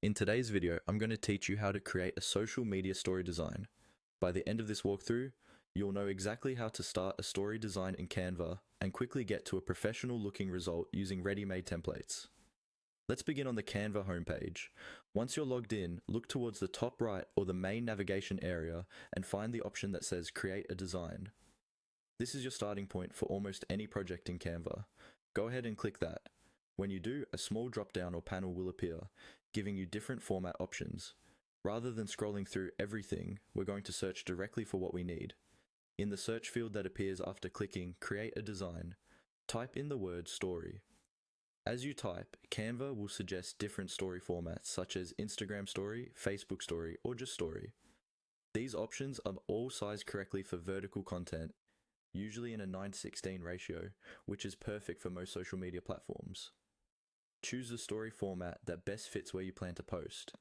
In today's video, I'm going to teach you how to create a social media story design. By the end of this walkthrough, you'll know exactly how to start a story design in Canva and quickly get to a professional looking result using ready-made templates. Let's begin on the Canva homepage. Once you're logged in, look towards the top right or the main navigation area and find the option that says Create a Design. This is your starting point for almost any project in Canva. Go ahead and click that. When you do, a small drop-down or panel will appear, giving you different format options. Rather than scrolling through everything, we're going to search directly for what we need. In the search field that appears after clicking Create a Design, type in the word Story. As you type, Canva will suggest different story formats such as Instagram Story, Facebook Story, or just Story. These options are all sized correctly for vertical content, usually in a 9:16 ratio, which is perfect for most social media platforms. Choose the story format that best fits where you plan to post.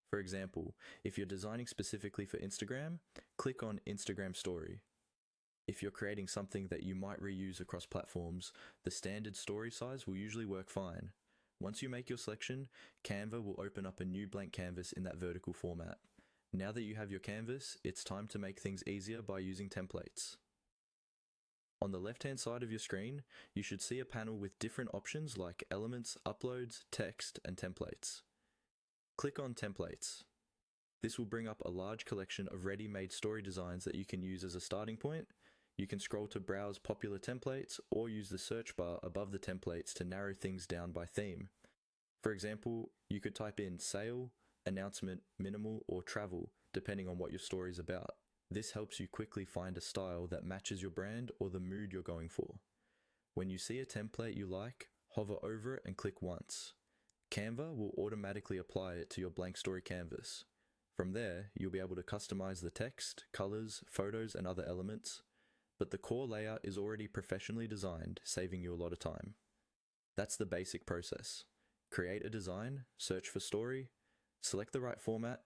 For example, if you're designing specifically for Instagram, click on Instagram Story. If you're creating something that you might reuse across platforms, the standard story size will usually work fine. Once you make your selection, Canva will open up a new blank canvas in that vertical format. Now that you have your canvas, it's time to make things easier by using templates. On the left-hand side of your screen, you should see a panel with different options like Elements, Uploads, Text, and Templates. Click on Templates. This will bring up a large collection of ready-made story designs that you can use as a starting point. You can scroll to browse popular templates or use the search bar above the templates to narrow things down by theme. For example, you could type in sale, announcement, minimal, or travel, depending on what your story is about. This helps you quickly find a style that matches your brand or the mood you're going for. When you see a template you like, hover over it and click once. Canva will automatically apply it to your blank story canvas. From there, you'll be able to customize the text, colors, photos, and other elements, but the core layout is already professionally designed, saving you a lot of time. That's the basic process. Create a design, search for story, select the right format,